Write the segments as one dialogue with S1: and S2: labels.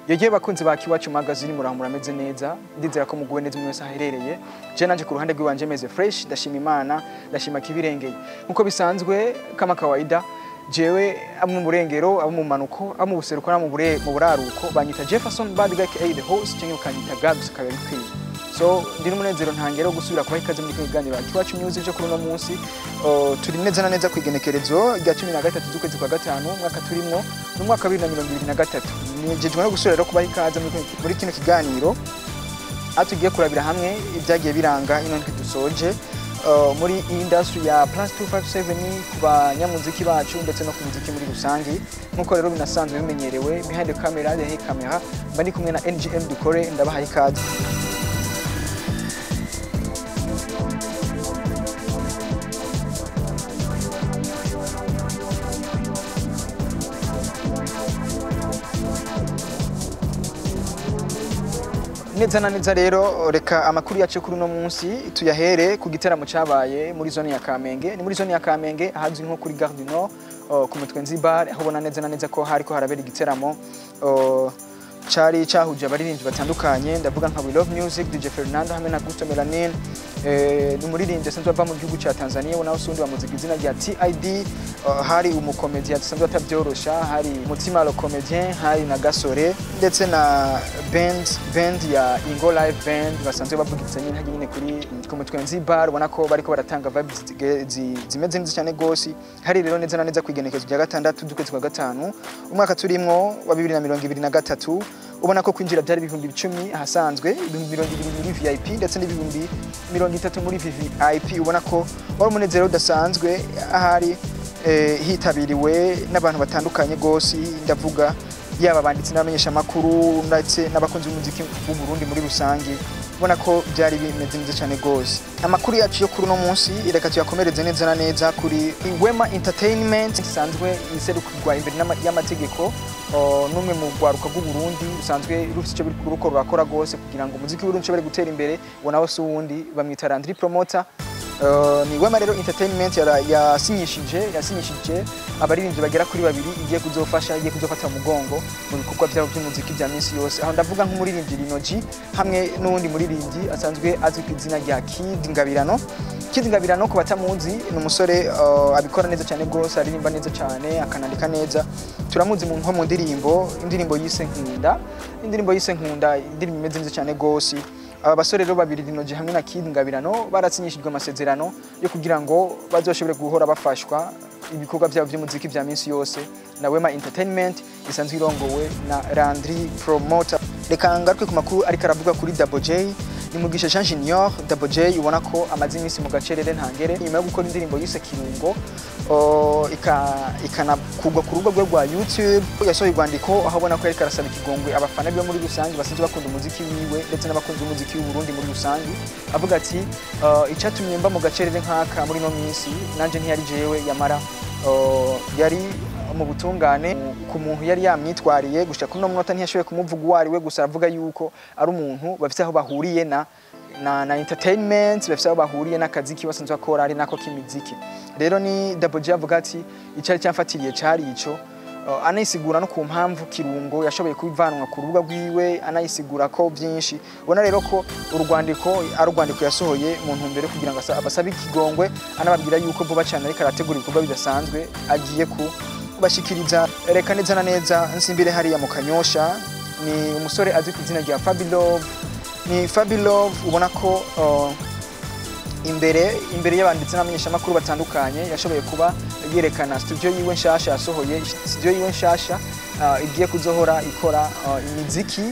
S1: Yegeye bakunzi ba Akiwacu magazine murameze neza ndizera ko muguwe neza mwese aherereye je nanje ku ruhande rw'iwanje meze fresh ndashima Imana ndashima kibirengeye nkuko bisanzwe kama kawaida jewe mu burengero abo mu manuko abo mu buseruko na mu buraruko banyita Jefferson Bad Guy the host cyangwa kanyita Gabs kabiri kwi so ndi n'umunezero ntangero gusubira kuba ikaze muri kiganiro Akiwacu Music cyo kuri no munsi turi neza na neza kwigenekerezo rya 13 z'ukwezi kwa gatanu mwaka turimo n'umwaka 2023 nijejwe no gusubira kuba ikaze muri kino kiganiro atugiye kurabira hamwe ibyagiye biranga ino ndwi dusoje muri industry ya plus 257 kuba nyamuziki bacu ndetse no kumuziki muri rusangi nkuko rero binasanzwe bimenyerewe behind the camera the camera bandi kumwe na NGM dukore ndabaha ikaze neza na neza rero reka amakuru yacu kuri no munsi tuyahere ku giteramo cabaye muri zone ya Kamenge ni muri zone ya Kamenge ahazwi nko kuri Gare du Nord ku mutwenzi bar aho bona neza na neza ko hariko harabera igiteramo cari cahuje abaririmbyi batandukanye ndavuga nka We Love Music DJ Fernando hamwe na Gusto Melanin n'umuririmbyi asanzwe ava mu gihugu ca Tanzania naho sundi wa muziki izina rya TID hari umukomedian asanzwe atabyorosha hari Mutima lo comedian hari na Gasore ndetse na band ya Ingo Live Band basanzwe bavugitse nyine kuri ku mutwenzi bar ubona ko bariko baratanga vibes zimeze neza cyane gose hari rero neza na neza kwigenekezo rya gatandatu dukwezi kwa gatanu umwaka turimwo wa 2023 ubona ko kwinjira byari 10,000 ahasanzwe 20,000 muri VIP ndetse n'ibihumbi 30 muri VIP ubona ko wari umunezero udasanzwe ahari hitabiriwe n'abantu batandukanye gose ndavuga yaba banditsi n'abamenyesha makuru ndetse n'abakunzi b'umuziki w'u Burundi muri rusangi ubona ko byari bimeze neza cyane gose amakuru yacu yo kuri no munsi ireka tuyakomereze neza na neza kuri Wema Entertainment isanzwe iserukirwa imbere y'amategeko numwe mu rwaruka rw'u Burundi usanzwe rufite icyo biri kuruko rurakora gose kugira ngo umuziki w'u Burundi ushobore gutera imbere ubona wose uwundi bamwita Landry Promoter ni Wema rero Entertainment yasinyishije abaririmbyi bagera kuri babiri igiye kuzofata umugongo mu bikorwa byabo by'umuziki bya minsi yose aho ndavuga nk'umuririmbyi Rinoji hamwe n'uwundi muririmbyi asanzwe azwi ku izina rya Kid Ngabirano ku batamuzi ni umusore abikora neza cyane gose aririmba neza cyane akanandika neza turamuzi mu indirimbo yise Nkunda indirimbo imeze neza cyane gose aba basore rero babiri Rinoji hamwe na Kid Ngabirano baratsinyishijwe amasezerano yo kugira ngo bazoshobore guhora bafashwa ibikorwa byabo by'umuziki bya minsi yose na Wema Entertainment isanzwe irongowe na Landry Promoter reka ngaruke ku makuru ariko aravuga kuri Double J ni mugisha Jean Junior Double J ubona ko amazi iminsi mu gacerere ntangere nyuma yo gukora indirimbo yise Kirungo ikana kugwa ku rugo rwa YouTube yasohoye rwandiko aho abona ko ariko arasaba ikigongwe abafana biyo muri rusangi basanzwe bakunda umuziki wiwe ndetse n'abakunzi b'umuziki w'u Burundi muri rusangi avuga ati icatumye mba mu gacerere nkaka muri no minsi nanje ntiyari jewe yamara yari mu butungane ku muntu yari yamyitwariye gushaka kuno munota ntiyashoboye kumuvuga uwari we gusa avuga yuko ari umuntu bafite aho bahuriye na entertainment bafite aho bahuriye n'akazi kibasanzwe akora ari nako kimiziki rero ni Double J avuga ati icari cyamfatiriye cari ico anayisigura no ku mpamvu Kirungo yashoboye kubivanwa ku rubuga rwiwe anayisigura ko byinshi ubona rero ko urwandiko yasohoye mu ntumbero kugira ngo abasabe ikigongwe anababwira yuko vuba cyane ariko arategura ibikorwa bidasanzwe agiye kubashikiriza reka neza na neza nsimbire hariya mu Kanyosha ni umusore azwi ku izina rya Fabilove ubona ko imbere y'abanditsi n'abamenyesha makuru batandukanye yashoboye kuba yerekana studio yiwe nshasha yasohoye studio yiwe nshasha igiye kuzohora ikora imiziki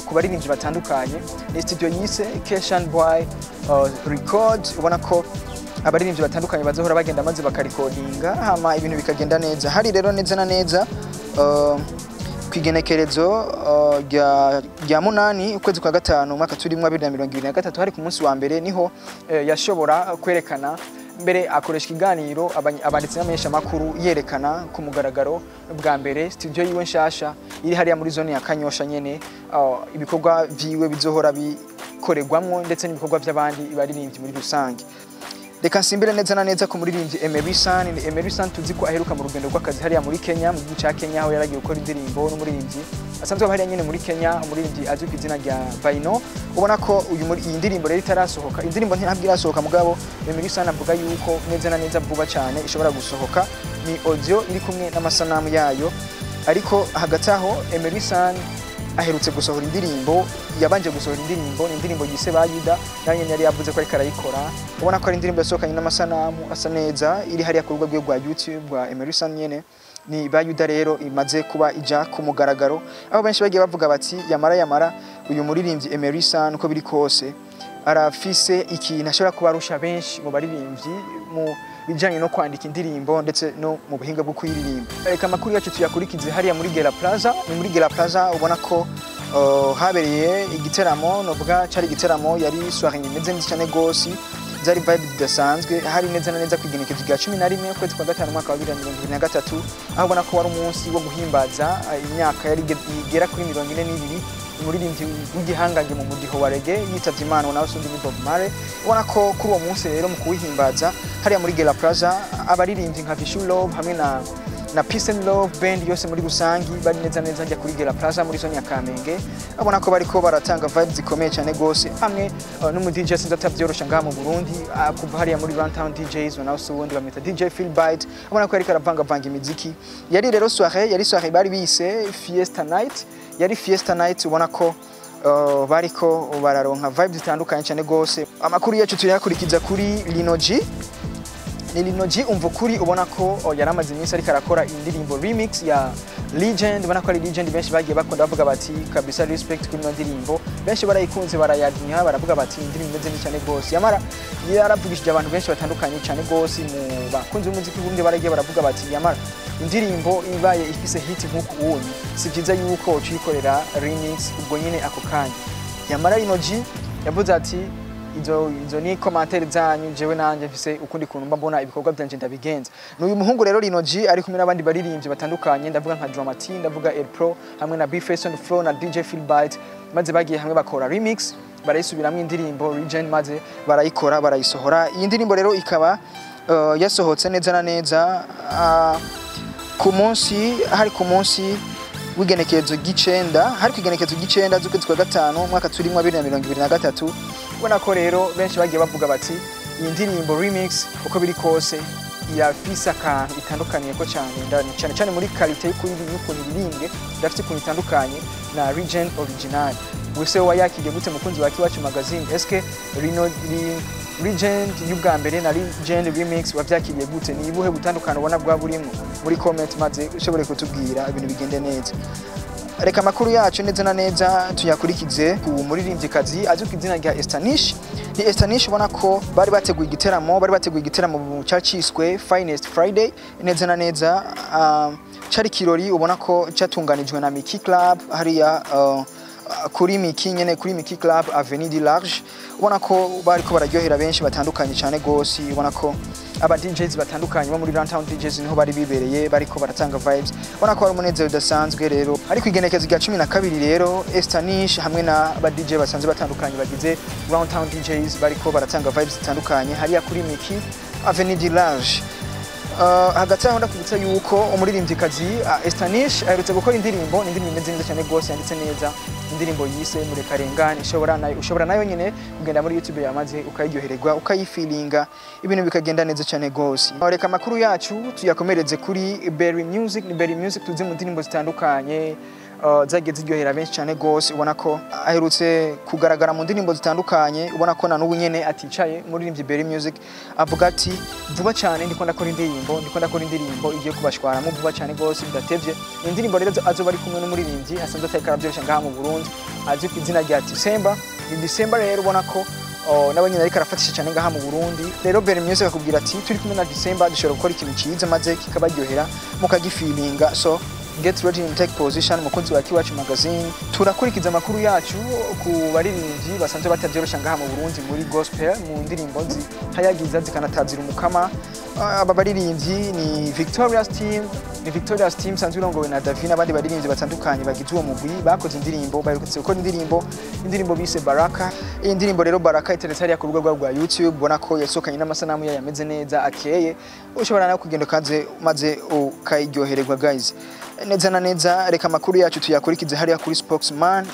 S1: ku baririmbyi batandukanye ni studio yise Keshan Boy Record ubona ko abaririmbyi batandukanye bazohora bagenda maze bakarikodinga hama ibintu bikagenda neza hari rero neza na neza kwigenekerezo rya munani ukwezi kwa gatanu mwaka turimwa 2023 hari ku munsi wa mbere niho yashobora kwerekana mbere akoresha ikiganiro abanditsi n'abamenyesha makuru yerekana ku mugaragaro bwa mbere studio yiwe nshasha iri hariya muri zone ya Kanyosha nyene ibikorwa vyiwe bizohora bikoregwamwo ndetse n'ibikorwa by'abandi baririmbyi muri rusange reka nsimbire neza na neza ku muririmbyi Emery San tuzi ko aheruka mu rugendo rw'akazi hariya muri Kenya mu gihugu ca Kenya aho yaragiye gukora indirimbo n'umuririmbyi asanzwe hariya nyene muri Kenya umuririmbyi azwi ku izina rya Vaino ubona ko iyi ndirimbo rero itarasohoka indirimbo ntabwo irasohoka mugabo Emery San avuga yuko neza na neza vuba cyane ishobora gusohoka ni audio iri kumwe n'amasanamu yayo ariko hagati aho Emery San aherutse gusohora indirimbo yabanje gusohora indirimbo yise Bayuda nayo yari yavuze ko ariko arayikora ubona ko ari indirimbo yasohokanye n'amasanamu asa neza iri hariya ku rubuga rwa YouTube rwa Emery San nyene ni Bayuda rero imaze kuba ija ku mugaragaro aho benshi bagiye bavuga bati yamara uyu muririmbyi Emery San uko biri kose arafise ikintu ashobora kuba arusha benshi mu baririmbyi mu bijanye no kwandika indirimbo ndetse no mu buhinga bwo kuyiririmba reka amakuru yacu tuyakurikize hariya muri Gera Plaza ni muri Gera Plaza ubona ko habereye igiteramo novuga cari igiteramo yari soirée imeze neza cyane gose zari vibe zidasanzwe hari neza na neza kwigenekezo rya 11 kwezi kwa gatanu mwaka wa 2023 aho ubona ko wari umunsi wo guhimbaza imyaka yari igera kuri 42 umuririmbyi w'igihangange mu mudiho wa reggae yitavye Imana nawe sundi ni Bob Marley ubona ko kuri uwo munsi rero mu kuwihimbaza hariya muri Gera Plaza abaririmbyi nka Vishu Love hamwe na Peace and Love band yose muri rusangi bari neza njya kuri Gera Plaza muri zone ya Kamenge abona ko bariko baratanga vibes zikomeye cyane gose hamwe n'umu DJ sinza tavyorosha ngaha mu Burundi kuva hariya muri Runtown DJs nawe subundi bamita DJ Phil Bite abona ko ariko aravanga imiziki yari rero soirée bari bise Fiesta Night ubona ko bariko bararonka vibes zitandukanye cyane gose amakuru yacu tuyakurikiza kuri Linoji umva kuri ubona ko yaramaze iminsi ariko arakora indirimbo remix ya Legend ubona ko ari Legend benshi bagiye bakunda bavuga bati kabisa respect kuri no ndirimbo benshi barayikunze barayadinya baravuga bati indirimbo imeze cyane gose yamara yaravugishije abantu benshi batandukanye cyane gose mu bakunze umuziki bundi baragiye baravuga bati yamara indirimbo ibaye ifise hit nkuko ubonye si byiza yuko ucikorera remix ubwo nyine ako kanya yamara Linoji yavuze ati izo ni commentaire zanyu jewe nanje mfise ukundi kuntu mbona ibikorwa byanje ndabigenza n'uyu muhungu rero Linoji ari kumwe n'abandi baririmbyi batandukanye ndavuga nka Dramati ndavuga El Pro hamwe na B-Face on the Floor na DJ Phil Bite maze bagiye hamwe bakora remix barayisubiramwe indirimbo Legend maze barayikora barayisohora iyi ndirimbo rero ikaba yasohotse neza na neza ku munsi w'igenekerezo gicenda z'ukwezi kwa gatanu mwaka turimo 2023 ubona ko rero benshi bagiye bavuga bati iyi ndirimbo remix uko biri kose yafise akantu itandukaniye ko cyane muri quality y'ukuntu iririmbwe dafite ukuntu itandukanye na Legend original wese wayakiriye gute mukunzi wa Akiwacu magazine eske Legend y'ubwa mbere na Legend remix wavyakiriye gute ni ibuhe butandukana ubona bwa burimo muri comment maze ushobore kutubwira ibintu bigende neza reka amakuru yacu neza na neza tuyakurikize ku muririmbyikazi azwi ku izina rya Estanish ubona ko bari bateguye igiteramo mu cyaciswe Finest Friday neza na neza cari kirori ubona ko cyatunganijwe na Miki Club hariya kuri Miki Club Avenue du Large ubona ko bariko bararyohera benshi batandukanye cyane gose ubona ko aba DJs batandukanye bo muri Runtown DJs niho bari bibereye bariko baratanga vibes ubona ko ari umunezero udasanzwe rero ariko igenekezo rya 12 rero Estanish hamwe na aba DJ basanzwe batandukanye bagize Runtown DJs bariko baratanga vibes zitandukanye hariya kuri Miki Avenue du Large hagati aho ndakubitsa yuko umuririmbyikazi Estanish aherutse gukora indirimbo imeze neza cyane gose yanditse neza indirimbo yise Murekarengane ushobora nayo nyene kugenda muri YouTube yamaze ukayiryohererwa ukayifeelinga ibintu bikagenda neza cyane gose reka amakuru yacu tuyakomereze kuri Berry Music tuzi mu ndirimbo zitandukanye zagiye ziryohera benshi cyane gose ubona ko aherutse kugaragara mu ndirimbo zitandukanye ubona ko na n'ubu nyene aticaye muri Berry Music avuga ati vuba cyane ndiko ndakora indirimbo igiye kubashwara mu vuba cyane gose bidatevye indirimbo rero azoba ari kumwe n'umuririmbyi asanzwe atakara byoroshye ngaha mu Burundi azwi ku izina rya December rero ubona ko nabo nyine ariko arafatisha cyane ngaha mu Burundi rero Berry Music akubwira ati turi kumwe na December dushobora gukora ikintu cyiza maze kikabaryohera mukagifeelinga so get ready and take position mukunzi wa Akiwacu magazine. Turakurikiza amakuru yacu ku baririmbyi basanzwe batavyorosha ngaha mu Burundi muri gospel mu ndirimbo nzi hayagiza zikanatazira umukama. Aba baririmbyi ni Victoria's team sanzwe irongowe na Davina abandi baririmbyi batandukanye bagize uwo mugwi bakoze indirimbo baherutse gukora indirimbo bise Baraka. Iyi ndirimbo rero Baraka iteretse hariya ku rubuga rwa YouTube ubona ko yasokanye n'amasanamu yayo yameze neza akeye ushobora nayo kugenda kaze maze ukayiryohererwa guys. Neza na neza reka amakuru yacu tuyakurikize hariya kuri spokesman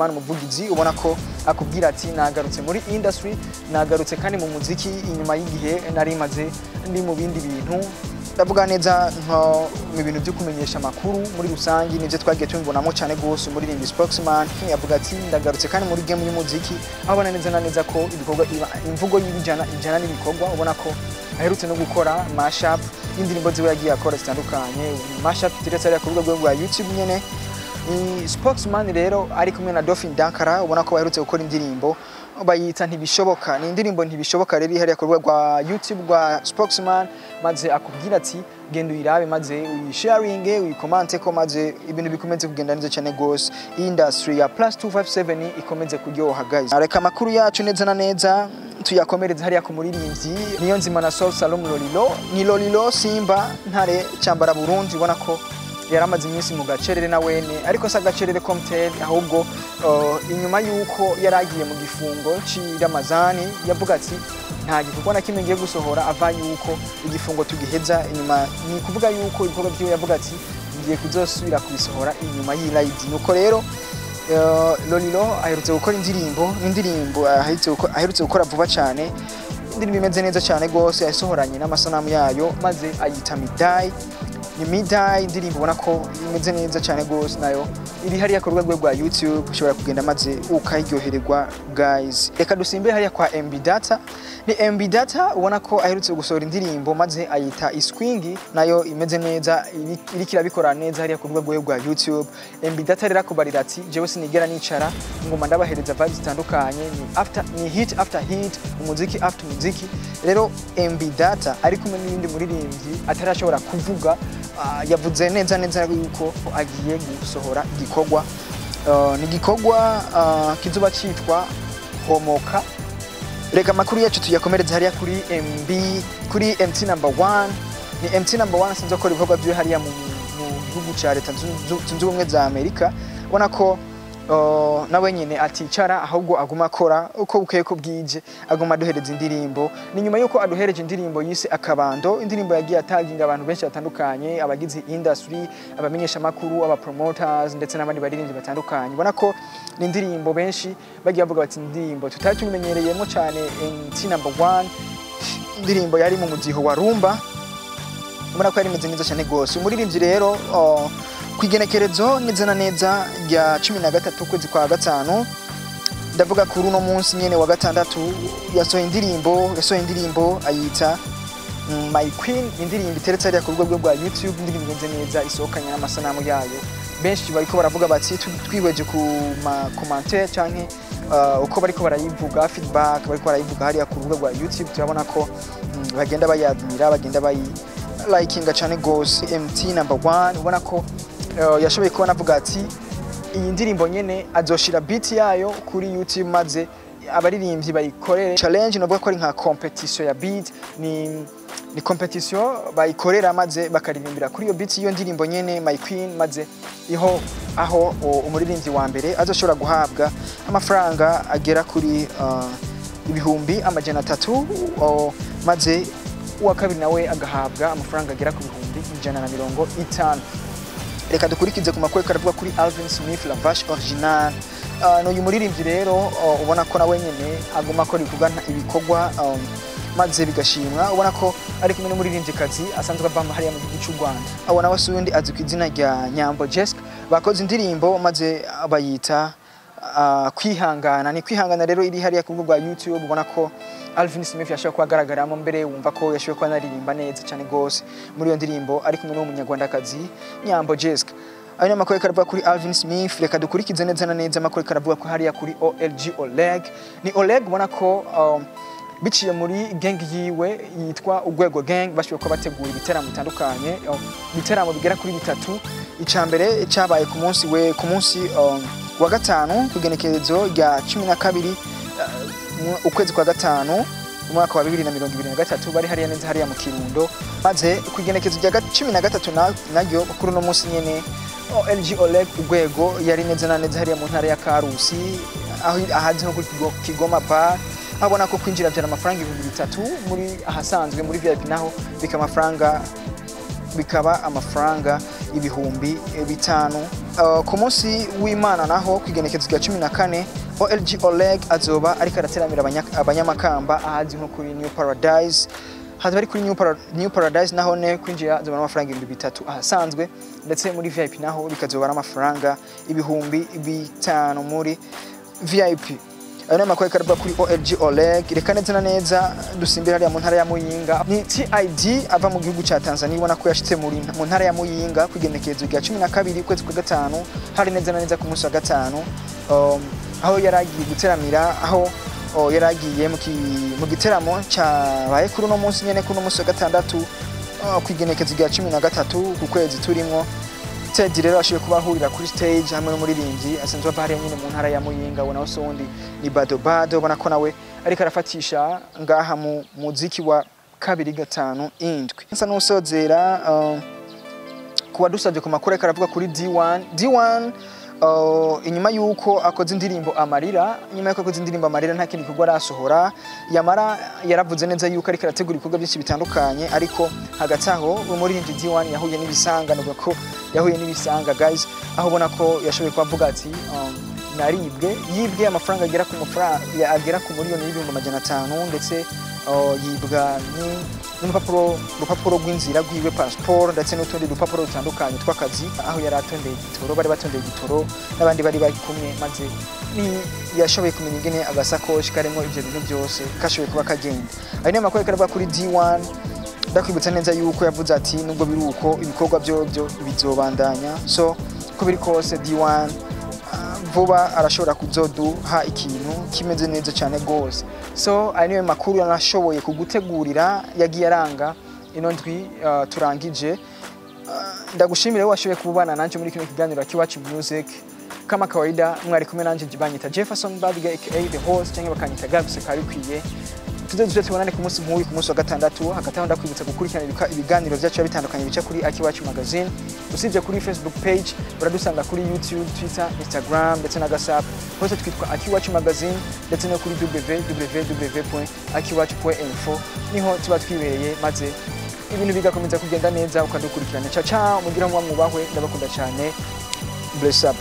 S1: umuvugizi ubona ko akubwira ati nagarutse muri industry nagarutse kandi mu muziki inyuma y'igihe nari maze ndi mu bindi bintu. Ndavuga neza nko mu bintu byo kumenyesha amakuru muri rusangi nivyo twagiye tubibonamo cyane gose muri Indwi spokesman yavuga ati ndagarutse kandi muri game y'umuziki abona neza na neza ko ibikorwa imvugo y'ibijana n'ibikorwa ubona ko aherutse no gukora mashup indirimbo ziwe yagiye akora zitandukanye mashup diretse ari ku rubuga rwa YouTube nyene. Spokesman rero ari kumwe na Dolphin Dankara ubona ko baherutse gukora indirimbo bayita ntibishoboka. Ni indirimbo ntibishoboka rero hariya ku rubuga rwa YouTube rwa Spokesman maze akubwira ati genda uyirabe maze uyisharinge uyikomante ko maze ibintu bikomeze kugenda neza cyane gose industry ya +257 ikomeze kuryoha guys. Areka amakuru yacu neza na neza tuyakomereza hariya ku muririmbyi niyo nzima na Soul Salom Lolilo Simba ntare cyambara Burundi ubona ko yaramaze iminsi mu gacerere na wene ariko sa gacerere komteri ahubwo inyuma yuko yaragiye mu gifungo cy'Ramazani yavuga ati nta gikorwa na kimwe ngiye gusohora ava yuko igifungo tugiheza inyuma ni kuvuga yuko ibikorwa byiwe yavuga ati ngiye kuzosubira kubisohora inyuma y'iride. Nuko rero Lolilo aherutse gukora indirimbo aherutse gukora vuba cyane indirimbo imeze neza cyane gose yasohoranye n'amasanamu yayo maze ayita Midai indirimbo ubona ko imeze neza cyane gose nayo iri hariya ku rubuga rwa YouTube ushobora kugenda maze ukayiryohererwa guys. Reka dusimbe hariya kwa MB Data ubona ko aherutse gusohora indirimbo maze ayita Iswingi nayo imeze neza iri kirabikora neza hariya ku rubuga rwa YouTube. MB Data rero akubarira ati jewe sinigera nicara ngoma ndabahereza vibes zitandukanye ni hit after hit umuziki after muziki. Rero MB Data ari kumwe n'ibindi muririmbyi atarashobora kuvuga yavuze neza yuko agiye gusohora igikorwa ni igikorwa kizuba cyitwa Homoka. Reka amakuru yacu tuyakomereza hariya kuri MT number 1 ni MT number 1 sinzo ko ibikorwa byo hariya mu gihugu cya leta zunze ubumwe za Amerika ubona ko nawe nyene aticara ahubwo aguma akora uko bukeye ko bwije aguma aduhereza indirimbo. Ni nyuma yuko aduhereje indirimbo yise Akabando indirimbo yagiye ataginga abantu benshi batandukanye abagize industry abamenyesha amakuru aba promoters ndetse n'abandi baririmbyi batandukanye ubona ko ni indirimbo benshi bagiye bavuga bati indirimbo tutatumenyereyemo cyane MT number 1 indirimbo yari mu mudiho wa rumba ubona ko yari imeze neza cyane gose. Umuririmbyi rero kwigenekerezo neza na neza ya 13 kwezi kwa gatanu ndavuga kuri uno munsi nyene wa gatandatu yasohoye indirimbo ayita My Queen indirimbo iteretse hariya ku rubuga rwa YouTube indirimbo imeze neza isokanya n'amasanamu yayo benshi bariko baravuga bati twihweje ku commentaire canke uko bariko barayivuga feedback bariko barayivuga hariya ku rubuga rwa YouTube turabona ko bagenda bayadmira bagenda likinga cyane gose MT number 1 ubona ko yashoboye kubona avuga ati iyi ndirimbo nyene azoshira beat yayo kuri YouTube maze abaririmbyi bayikorere challenge no bwo ari nka competition ya beat ni competition bayikorera maze bakaririmbira kuri iyo beat iyo ndirimbo nyene My Queen maze aho umuririmbyi wa mbere azoshobora guhabwa amafaranga agera kuri ibihumbi amajana 3 maze uwa kabiri nawe agahabwa amafaranga agera ku bihumbi 150. Reka dukurikize ku makuru karavuga kuri Alvin Smith la vache original. N'uyu muririmbyi rero ubona ko nawe nyene aguma akora ibikorwa maze bigashimwa ubona ko ari kumwe n'umuririmbyi kazi asanzwe bamba hariya mu gihugu cy'u Rwanda. Abona wasundi azwi ku izina rya Nyambo Jessica bakoze indirimbo maze bayita kwihangana rero iri hariya ku rubuga rwa YouTube ubona ko Alvin Smith yashaka kwagaragaramo mbere wumva ko yashaka kwanaririmba neza cyane gose muri iyo ndirimbo ari kumwe n'umunyarwandakazi Nyambo Jessica. Ayo makuru karavuga kuri Alvin Smith. Reka dukurikize neza na neza makuru karavuga ko hariya kuri Oleg ni Oleg ubona ko biciye muri gang yiwe yitwa Urwego Gang bashoboye ko bategura ibiteramo bitandukanye ibiteramo bigera kuri bitatu icambere cyabaye ku munsi wa gatanu kugenekerezo rya 12 ukwezi kwa gatanu umwaka wa 2023 bari hariya neza hariya mu Kirundo maze kugenekerezo rya 13 naryo kuri no munsi nyene LG Oleg Urwego yari neza na neza hariya mu ntara ya Karusi aho ahazi nko ku Kigoma Bar abona ko kwinjira byara amafaranga 3000 muri ahasanzwe muri VIP naho bikaba amafaranga ibihumbi 5 ku munsi w'Imana naho kwigenekezo rya 14 LG Oleg azoba ariko arateramira abanyamakamba ahazi nko kuri New Paradise bari kuri New Paradise naho ne kwinjira azoba amafaranga 3000 ahasanzwe ndetse muri VIP naho bikazoba amafaranga ibihumbi 5 muri VIP. Ayo makuru karaba kuri OLG Oleg reka neza dusimbira hariya mu ntara ya Muyinga ni TID ava mu gihugu ca Tanzania ubona ko yashitse mu ntara ya Muyinga kwigenekezo rya 12 kwezi kwa gatanu hari neza ku munsi wa gatanu aho yaragiye guteramira aho yaragiye mu giteramo cyabaye kuri no munsi nyene kuri no munsi wa gatandatu kwigenekezo rya 13 ku kwezi turimo Teddy rero ashoboye kubahurira kuri stage hamwe n'umuririmbyi asanzwe ava hariya nyine mu ntara ya Muyinga ubona sondi ni Bado ubona ko nawe ariko arafatisha ngaha mu muziki wa 2-5 Indwi nsa n'usozera kuwa dusabye ku makuru ariko aravuga kuri D1 inyuma yuko akoze indirimbo amarira nta kindi gikorwa arasohora yamara yaravuze neza yuko ariko arategura ibikorwa byinshi bitandukanye ariko hagati aho umuririmbyi D1 yahuye n'ibisanga nuko ko yahuye n'ibisanga guys aho ubona ko yashoboye kuvuga ati yibwe amafaranga agera ku miliyoni y'ibihumbi 500 ndetse yibwa n'urupapuro rw'inzira rw'iwe passport ndetse n'utundi dupapuro dutandukanye tw'akazi aho yari atondeye igitoro bari batondeye igitoro n'abandi bari kumwe maze yashoboye kumenya ingene agasakoshi karimo ibyo bintu byose kashoboye kuba kagenda ari nayo makuru karaba kuri D1 ndakwibutsa neza yuko yavuze ati nubwo biri uko ibikorwa byo bizobandanya so ko biri kose D1 vuba arashobora kuzoduha ikintu kimeze neza cyane gose so ari niyo makuru yanashoboye kugutegurira yagiye aranga ino ndwi turangije ndagushimire washoboye kubana nanje muri kino kiganiro Akiwacu Music kama kawaida mwari kumwe nanje jibanyita Jefferson Badiga aka the host cyangwa bakanyita Gabse karikwiye tuzoje tubonane ku munsi nk'uyu ku munsi wa gatandatu hagataho ndakwibutsa gukurikirana ibiganiro byacu bitandukanye bica kuri Akiwacu Magazine usibye kuri Facebook page uradusanga kuri YouTube, Twitter, Instagram ndetse na WhatsApp hose twitwa Akiwacu Magazine ndetse no kuri www.akiwacu.info niho tuba twibereye maze ibintu bigakomeza kugenda neza ukadukurikirana ciao mugira mwubahwe ndabakunda cyane bless up.